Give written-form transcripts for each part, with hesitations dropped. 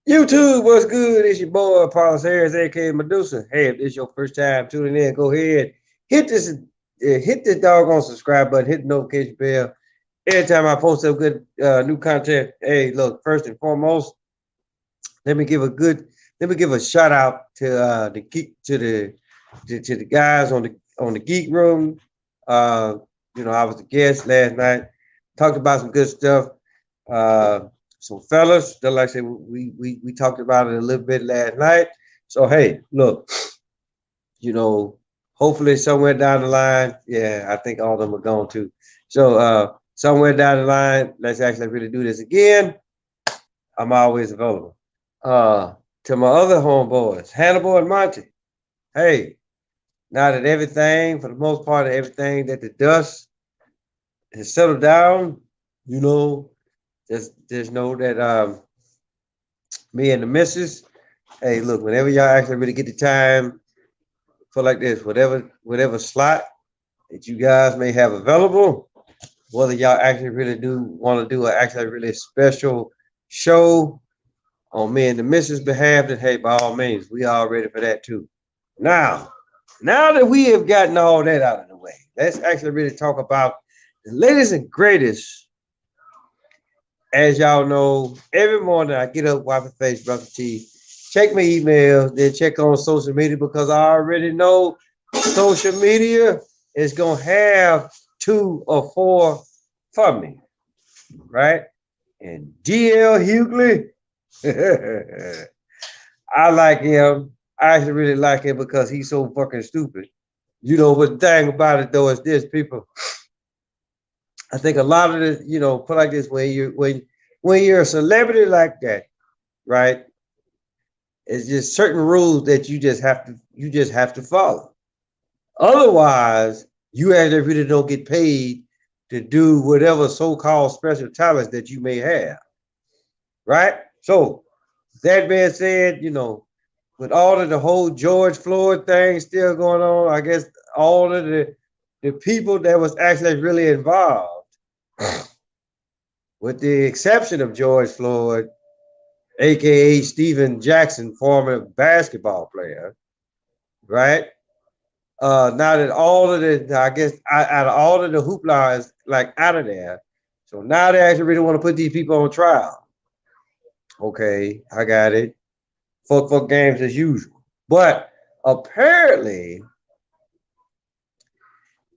YouTube, what's good? It's your boy, Paulus Harris, aka Medusa. Hey, if this is your first time tuning in, go ahead, hit this doggone subscribe button, hit the notification bell. Every time I post up good new content, hey, look, first and foremost, let me give a shout out to the geek to the guys on the geek room. Uh, I was a guest last night, talked about some good stuff. Uh, so fellas, just like I said, we talked about it a little bit last night. So hey, look, you know, hopefully somewhere down the line, yeah, I think all of them are going to. So somewhere down the line, let's actually really do this again. I'm always available. To my other homeboys, Hannibal and Monty. Hey, now that everything, for the most part, of everything that the dust has settled down, you know, just know that me and the missus, hey, look, whenever y'all actually really get the time for like this, whatever slot that you guys may have available, whether y'all actually really do want to do an actually really special show on me and the missus' behalf, then hey, by all means, we are ready for that too. Now, now that we have gotten all that out of the way, let's actually really talk about the latest and greatest. As y'all know, every morning I get up, wipe my face, brush my teeth, check my email, then check on social media because I already know social media is gonna have two or four for me, right? And DL Hughley, I like him. I actually really like him because he's so fucking stupid. But the thing about it though is this, people. I think a lot of the, put like this, when you're a celebrity like that, right? It's just certain rules that you just have to follow. Otherwise, you actually really don't get paid to do whatever so-called special talents that you may have, right? So that being said, with all of the whole George Floyd thing still going on, I guess all of the people that was actually really involved, with the exception of George Floyd, aka Steven Jackson, former basketball player, right? Now that all of the, I guess, out of all of the hoopla is like out of there, so now they actually really want to put these people on trial. Okay, I got it. Fuck games as usual. But apparently,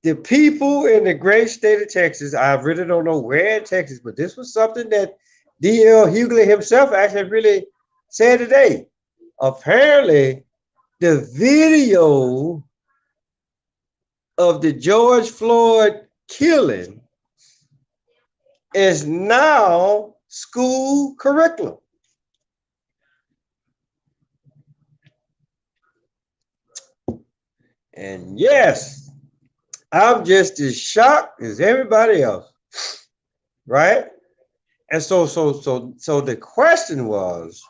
the people in the great state of Texas, I really don't know where in Texas, but this was something that D.L. Hughley himself actually really said today. Apparently, the video of the George Floyd killing is now school curriculum. And yes, I'm just as shocked as everybody else, right? And so the question was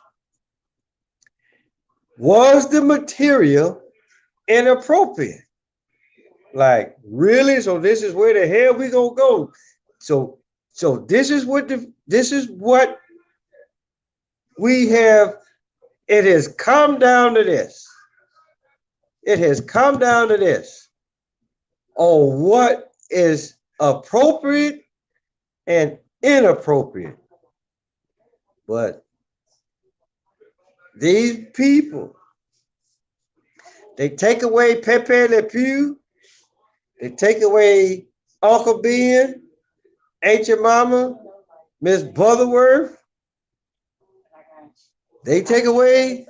the material inappropriate? Like, really? So this is where the hell we gonna go? So this is what we have. It has come down to this. It has come down to this on what is appropriate and inappropriate. But these people, they take away Pepe Le Pew, they take away Uncle Ben, Ain't Your Mama, Miss Butterworth. They take away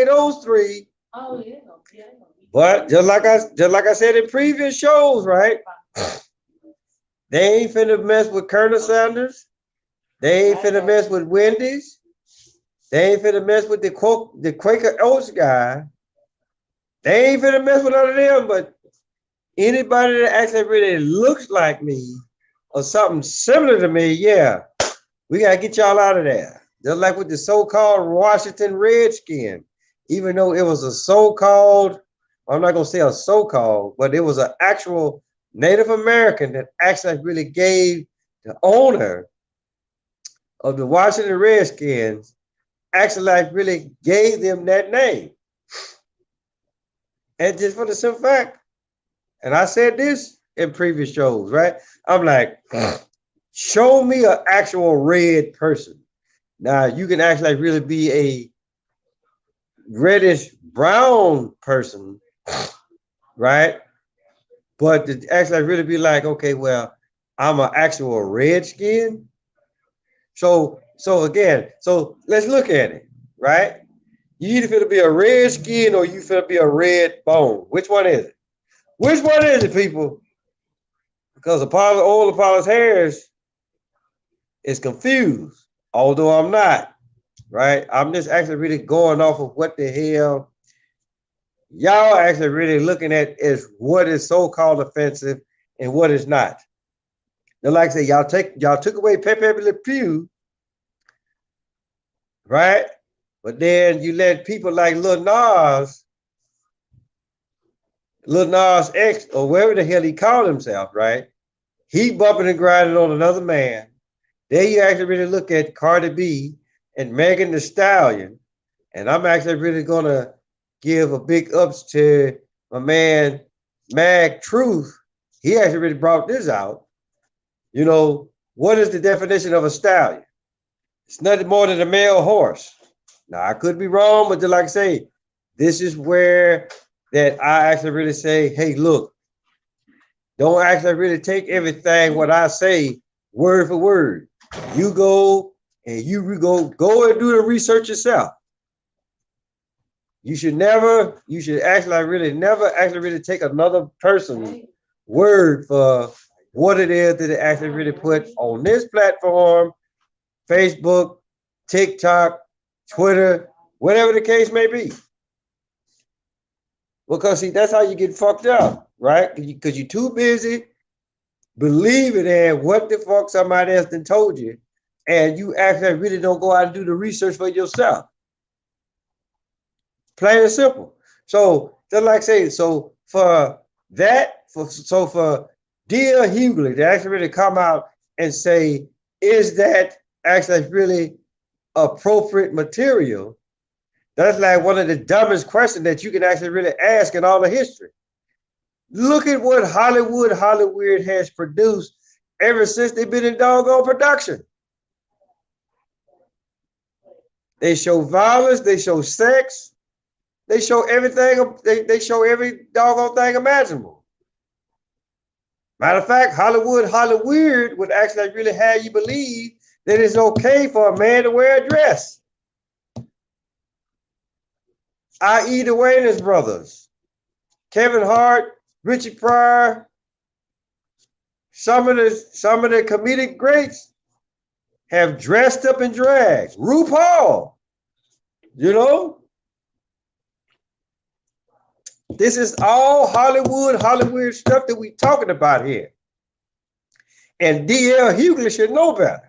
those three. Oh yeah. But just like I said in previous shows, right? They ain't finna mess with Colonel Sanders. They ain't finna mess with Wendy's. They ain't finna mess with the Quaker Oats guy. They ain't finna mess with none of them, but anybody that actually really looks like me or something similar to me, yeah, we gotta get y'all out of there. Just like with the so-called Washington Redskin, even though it was a so-called, I'm not gonna say a so-called, but it was an actual Native American that actually really gave the owner of the Washington Redskins actually like really gave them that name. And just for the simple fact, and I said this in previous shows, right? I'm like, show me an actual red person. Now you can actually like really be a reddish brown person, right? But to actually really be like, okay, well, I'm an actual redskin. So again, so let's look at it, right? You either feel to be a redskin or you feel to be a red bone. Which one is it? Which one is it, people? Because all Apollo's Harris is confused, although I'm not, right? I'm just actually really going off of what the hell y'all actually really looking at is what is so-called offensive and what is not. Now, like I say, y'all took away Pepe Le Pew, right? But then you let people like Lil Nas X, or whatever the hell he called himself, right? He bumping and grinding on another man. Then you actually really look at Cardi B and Megan Thee Stallion, and I'm actually really gonna give a big ups to my man Mag Truth. He actually really brought this out. You know, what is the definition of a stallion? It's nothing more than a male horse. Now I could be wrong, but like I say, this is where that I actually really say, hey, look, don't actually really take everything what I say word for word. You go and you go and do the research yourself. You should actually really never actually really take another person's word for what it is that they actually really put on this platform, Facebook, TikTok, Twitter, whatever the case may be. Because see, that's how you get fucked up, right? Because you're too busy believing in what the fuck somebody else done told you, and you actually really don't go out and do the research for yourself. Plain and simple. So just like I say, so for D.L. Hughley to actually really come out and say, is that actually really appropriate material? That's like one of the dumbest questions that you can actually really ask in all the history. Look at what Hollywood has produced ever since they've been in doggone production. They show violence, they show sex, they show everything, they show every doggone thing imaginable. Matter of fact, Hollywood would actually really have you believe that it's okay for a man to wear a dress. I.e. the Wayans brothers, Kevin Hart, Richard Pryor, some of the comedic greats have dressed up in drag. RuPaul, you know? This is all Hollywood stuff that we talking about here. And D.L. Hughley should know better.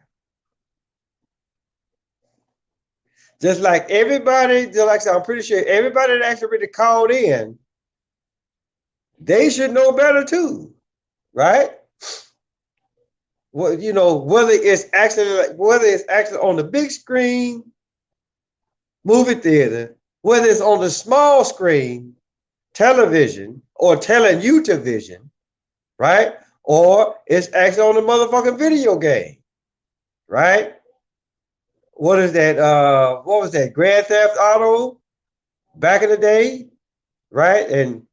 Just like everybody, just like I said, I'm pretty sure everybody that actually really called in, they should know better too, right? Well, you know, whether it's actually on the big screen, movie theater, whether it's on the small screen, television, or telling you to vision, right? Or it's actually on the motherfucking video game, right? What is that? What was that? Grand Theft Auto back in the day, right? And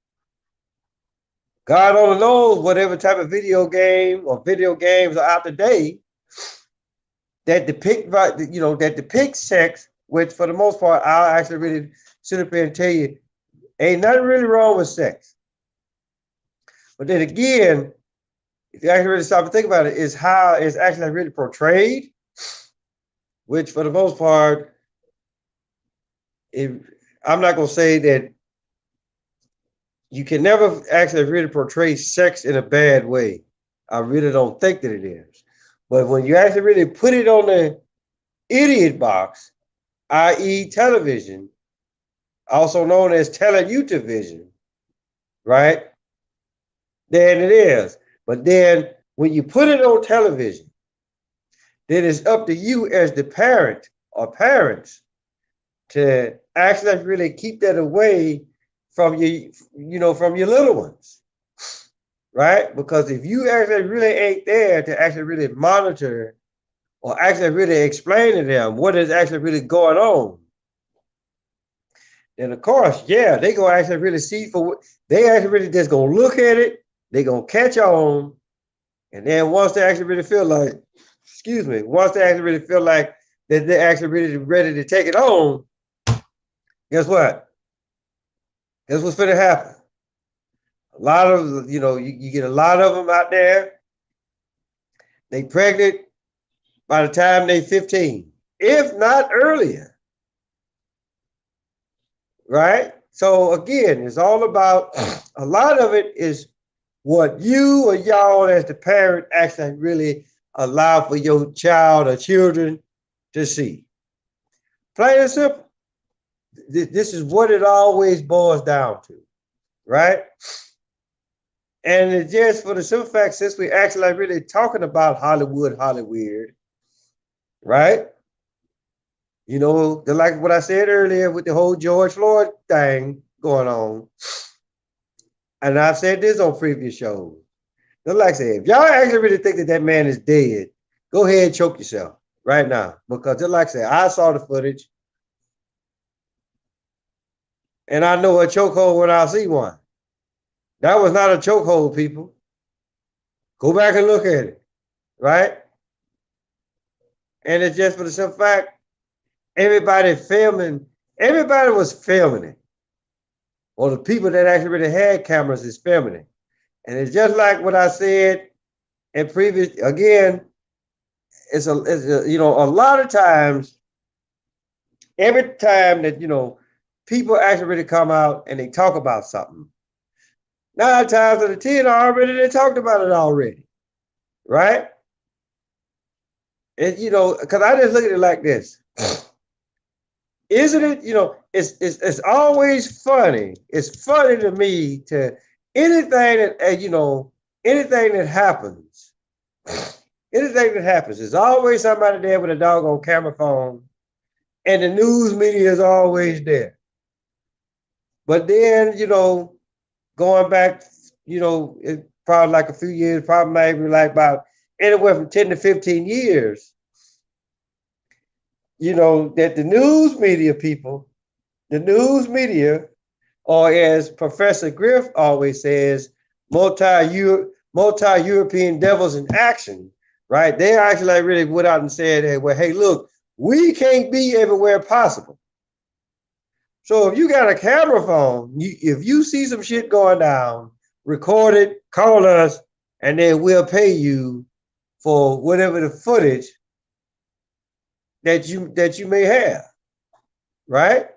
God only knows whatever type of video game or video games are out today that depict sex, which for the most part, I'll actually really sit up here and tell you, ain't nothing really wrong with sex. But then again, if you actually really stop and think about it, is how it's actually really portrayed, which for the most part, I'm not going to say that you can never actually really portray sex in a bad way. I really don't think that it is. But when you actually really put it on the idiot box, i.e. television, also known as telling you to vision, right? Then it is. But then when you put it on television, then it's up to you as the parent or parents to actually really keep that away from from your little ones, right? Because if you actually really ain't there to actually really monitor or actually really explain to them what is actually really going on, then of course, yeah, they gonna actually really see for what they actually really just gonna look at it, they gonna catch on, and then once they actually really feel like, excuse me, once they actually really feel like that they're actually really ready to take it on, guess what? Guess what's gonna happen? A lot of you get a lot of them out there. They pregnant by the time they 15, if not earlier, right? So again, it's all about a lot of it is what you or y'all as the parent actually really allow for your child or children to see. Plain and simple. This is what it always boils down to, right? And it's just for the simple fact, since we actually like really talking about Hollywood, right? Like what I said earlier with the whole George Floyd thing going on. And I've said this on previous shows. Like I said, if y'all actually really think that that man is dead, go ahead and choke yourself right now. Because just like I said, I saw the footage. And I know a chokehold when I see one. That was not a chokehold, people. Go back and look at it, right? And it's just for the simple fact, everybody was filming it. Or the people that actually really had cameras is filming it. And it's just like what I said in previous, again, it's a a lot of times, every time that, people actually really come out and they talk about something, 9 times out of 10 already, they talked about it already, right? And, because I just look at it like this. Isn't it, it's always funny. It's funny to me to anything that, anything that happens, there's always somebody there with a doggone camera phone, and the news media is always there. But then, going back, it's probably like a few years, probably maybe like about anywhere from 10 to 15 years, that the news media people, or as Professor Griff always says, multi-European devils in action, right? They actually like really went out and said, hey, well, hey, look, we can't be everywhere possible. So if you got a camera phone, if you see some shit going down, record it, call us, and then we'll pay you for whatever the footage that you may have, right?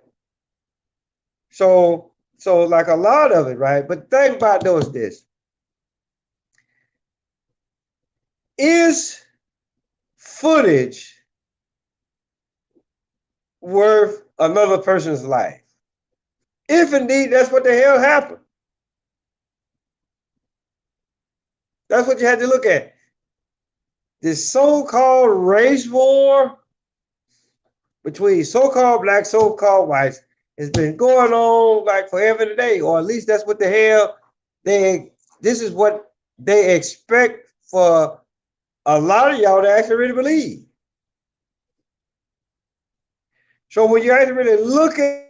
So like a lot of it, right? But the thing about though is this: is footage worth another person's life? If indeed that's what the hell happened. That's what you had to look at. This so-called race war between so-called blacks, so-called whites has been going on like forever today, or at least that's what the hell this is what they expect for a lot of y'all to actually really believe. So when you actually really look at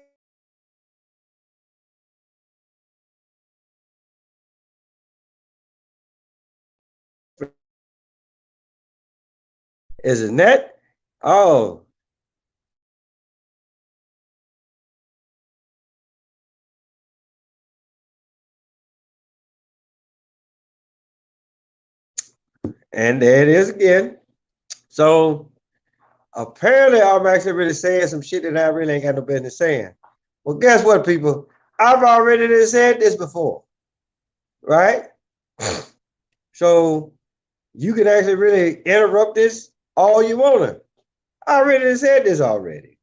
is it net? Oh. And there it is again. So apparently I'm actually really saying some shit that I really ain't got no business saying. Well, guess what, people? I've already said this before, right? So you can actually really interrupt this all you want to. I already said this already,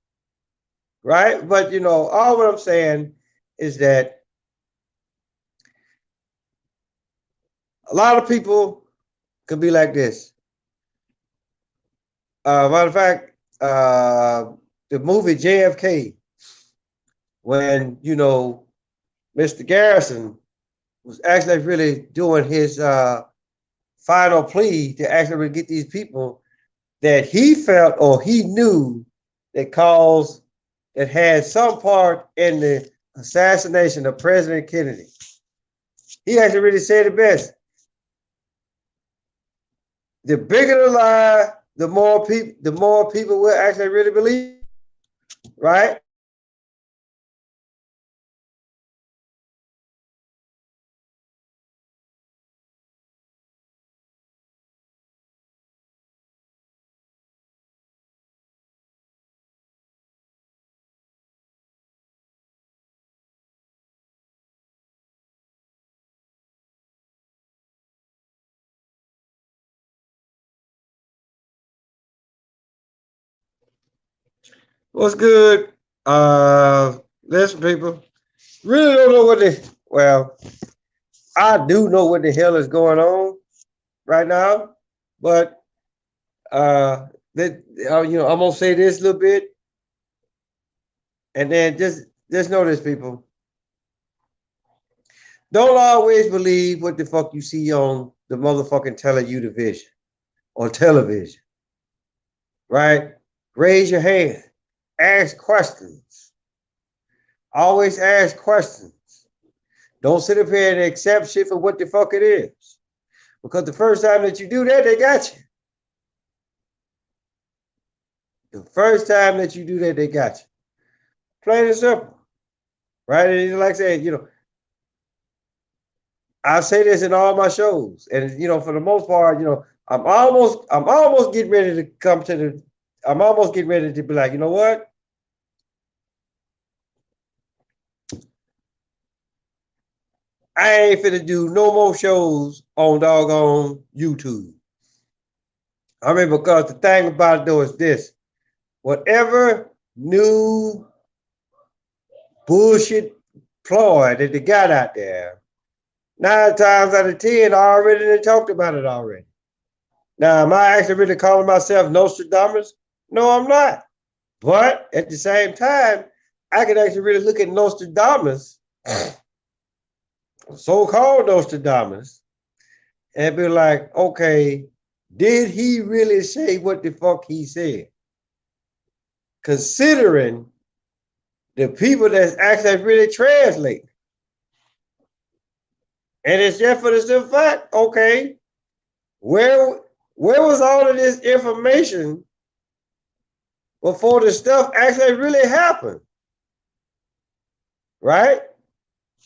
right? But all what I'm saying is that a lot of people could be like this. Matter of fact, the movie JFK, when Mr. Garrison was actually really doing his final plea to actually get these people that he felt or he knew that had some part in the assassination of President Kennedy. He actually really said it best. The bigger the lie, the more people will actually really believe, right? What's good? Listen, people. Really don't know I do know what the hell is going on right now, but I'm gonna say this a little bit, and then just know this, people. Don't always believe what the fuck you see on the motherfucking television on television, right? Raise your hand. Ask questions. Always ask questions. Don't sit up here and accept shit for what the fuck it is. Because the first time that you do that, they got you. The first time that you do that, they got you. Plain and simple. Right? And like I said, I say this in all my shows. And for the most part, I'm almost getting ready to come to the I'm almost getting ready to be like, you know what? I ain't finna do no more shows on doggone YouTube. I mean, because the thing about it though is this. Whatever new bullshit ploy that they got out there, 9 times out of 10, I already talked about it already. Now, am I actually really calling myself Nostradamus? No, I'm not. But at the same time, I can actually really look at Nostradamus, so-called Nostradamus, and be like, okay, did he really say what the fuck he said? Considering the people that's actually really translating. And it's just for the simple fact, okay, where was all of this information before the stuff actually really happened? Right?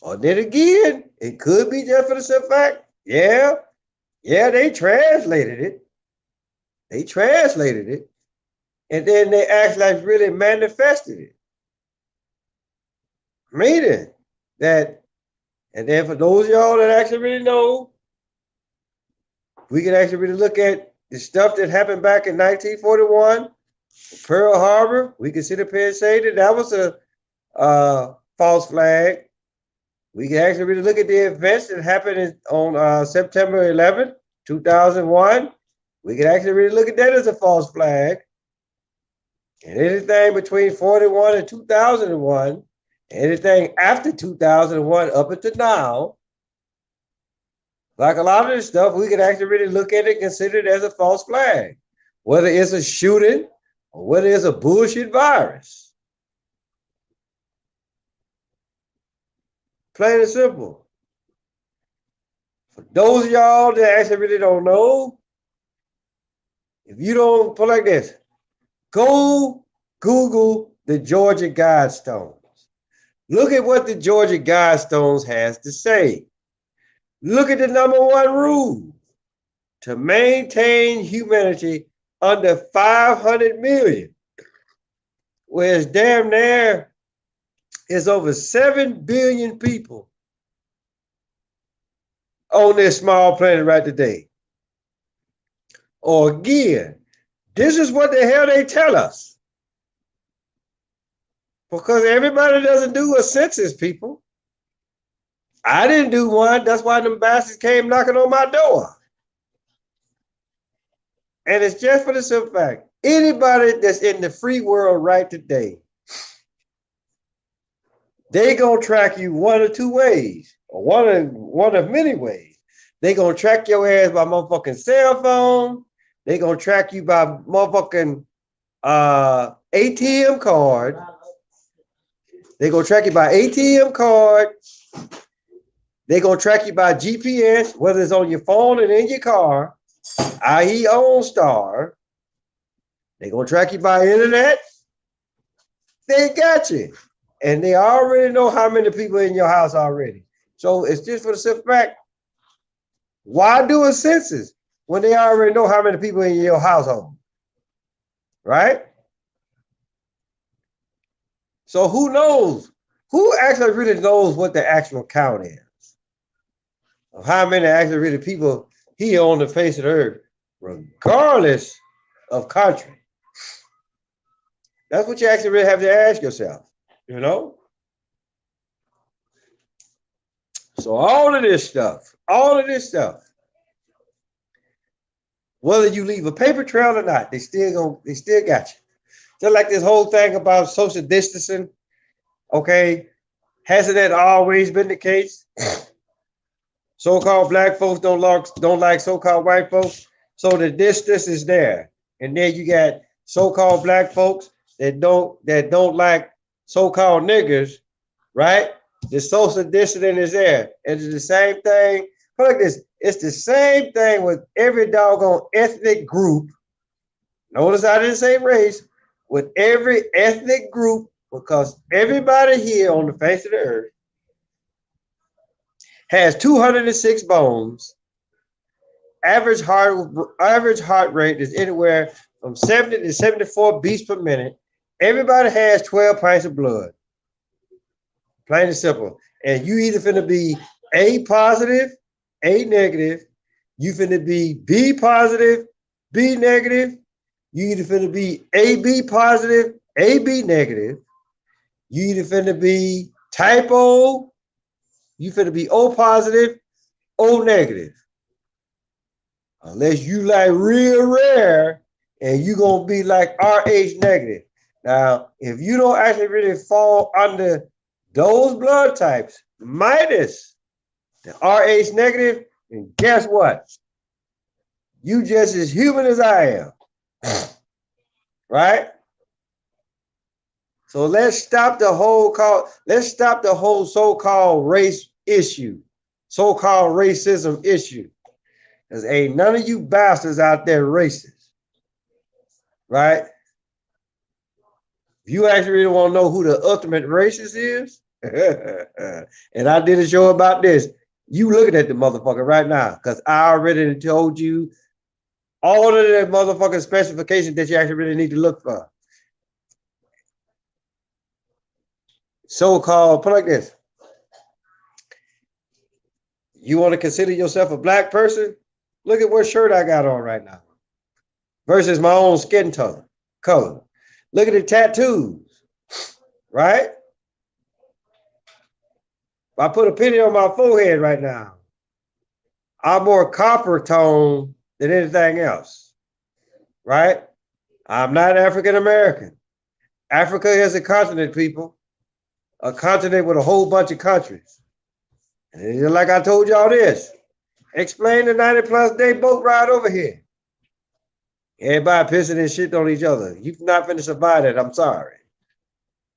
Or then again, it could be just for the simple fact, yeah, they translated it. They translated it. And then they actually really manifested it. Meaning that, and then for those of y'all that actually really know, we can actually really look at the stuff that happened back in 1941, Pearl Harbor. We can sit up here and say that was a false flag. We can actually really look at the events that happened on September 11th, 2001. We can actually really look at that as a false flag. And anything between 41 and 2001, anything after 2001 up until now, like a lot of this stuff, we can actually really look at it and consider it as a false flag, whether it's a shooting or whether it's a bullshit virus. Plain and simple. For those of y'all that actually really don't know, if you don't put like this, go Google the Georgia Guidestones. Look at what the Georgia Guidestones has to say. Look at the #1 rule: to maintain humanity under 500 million, whereas damn near is over 7 billion people on this small planet right today. Or again, this is what the hell they tell us. Because everybody doesn't do a census, people. I didn't do one. That's why them bastards came knocking on my door. And it's just for the simple fact, Anybody that's in the free world right today, they gonna track you one or two ways, or one of many ways. They gonna track your ass by motherfucking cell phone. They gonna track you by motherfucking ATM card. They gonna track you by ATM card. They gonna track you by GPS, whether it's on your phone and in your car, i.e. OnStar. They gonna track you by internet. They got you. And they already know how many people in your house already. So it's just for the simple fact, why do a census when they already know how many people in your household? Right? So who knows? Who actually really knows what the actual count is? Of how many actually really people here on the face of the earth, regardless of country. That's what you actually really have to ask yourself, you know? So all of this stuff, whether you leave a paper trail or not, they still got you. Just like this whole thing about social distancing, okay? Hasn't that always been the case? So-called black folks don't like so-called white folks, so the distance is there. And then you got so-called black folks that don't like so-called niggers, right? The social distancing is there. And it's the same thing. Put like this, it's the same thing with every doggone ethnic group. Notice I didn't say race, with every ethnic group, because everybody here on the face of the earth has 206 bones. Average heart rate is anywhere from 70 to 74 beats per minute. Everybody has 12 pints of blood. Plain and simple. And you either finna be A positive, A negative. You finna be B positive, B negative. You either finna be AB positive, AB negative. You either finna be type O. You finna be O positive, O negative. Unless you like real rare and you gonna be like RH negative. Now, if you don't actually really fall under those blood types minus the RH negative, and guess what? You just as human as I am. Right? So let's stop the whole so-called race issue, so-called racism issue. Because ain't none of you bastards out there racist. Right? If you actually really want to know who the ultimate racist is, and I did a show about this, you looking at the motherfucker right now, because I already told you all of the motherfucking specifications that you actually really need to look for. So-called, put like this. You want to consider yourself a black person? Look at what shirt I got on right now versus my own skin color. Look at the tattoos, right? If I put a penny on my forehead right now, I'm more copper tone than anything else, right? I'm not African American. Africa is a continent, people. A continent with a whole bunch of countries. And like I told y'all this, explain the 90+ day boat ride over here. Everybody pissing and shit on each other. You're not finna survive that, I'm sorry.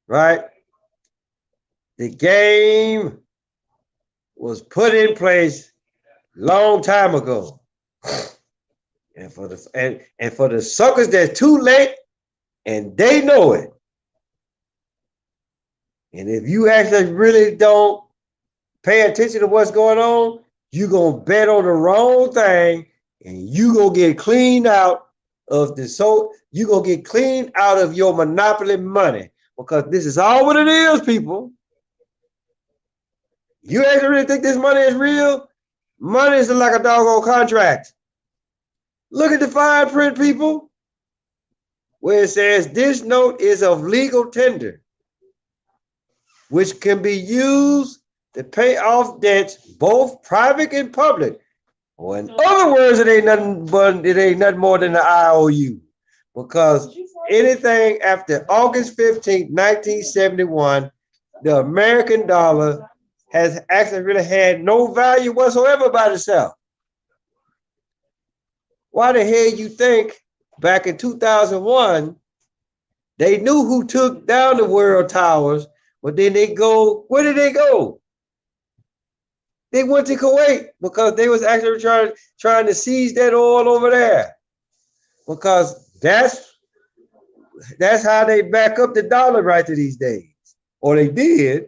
Right? The game was put in place long time ago. And for the suckers that's too late and they know it. And if you actually really don't pay attention to what's going on, you're gonna bet on the wrong thing and you gonna get cleaned out of you're gonna get cleaned out of your monopoly money, because this is all what it is, people. You actually really think this money is real? Money is like a doggone contract. Look at the fine print, people, where it says this note is of legal tender, which can be used to pay off debts, both private and public. Or in other words, it ain't nothing more than the IOU. because anything after August 15th, 1971, the American dollar has actually really had no value whatsoever by itself. Why the hell you think back in 2001, they knew who took down the world towers, but then they go, where did they go? They went to Kuwait because they was actually trying to seize that oil over there. Because that's how they back up the dollar right to these days. Or they did.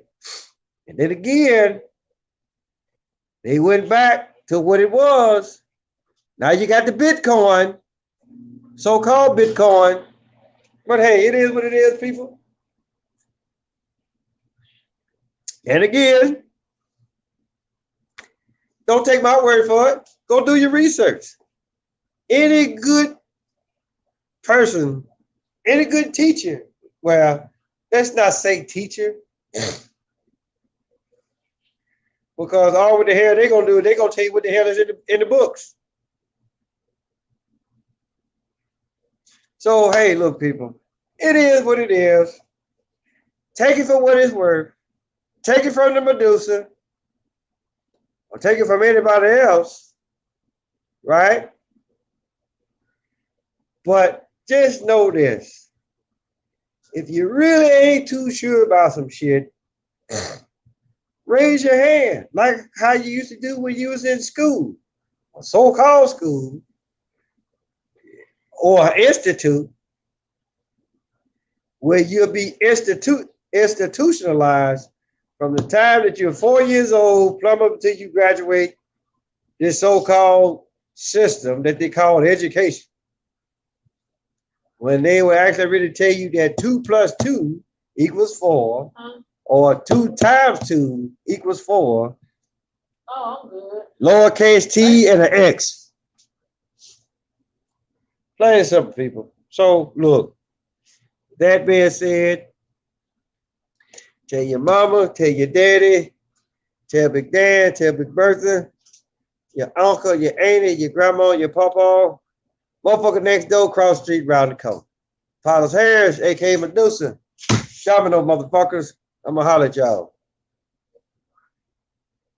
And then again, they went back to what it was. Now you got the Bitcoin, so-called Bitcoin. But hey, it is what it is, people. And again, don't take my word for it. Go do your research. Any good person, any good teacher, well, let's not say teacher, because all what the hell they're going to do, they're going to tell you what the hell is in the books. So, hey, look, people, it is what it is. Take it for what it's worth. Take it from the Medusa, or take it from anybody else, right? But just know this. If you really ain't too sure about some shit, raise your hand, like how you used to do when you was in school, a so-called school, or an institute, where you'll be institutionalized from the time that you're 4 years old, plumb up until you graduate this so-called system that they call education. When they will actually really tell you that 2 plus 2 equals 4, or 2 times 2 equals 4. Oh, I'm good. Lowercase t and an x. Plain and simple, people. So, look, that being said, tell your mama, tell your daddy, tell Big Dan, tell Big Bertha, your uncle, your auntie, your grandma, your papa, motherfucker next door, cross the street, round the corner. Paulus Harris, a.k.a. Medusa. Domino, motherfuckers. I'm going to holler at y'all.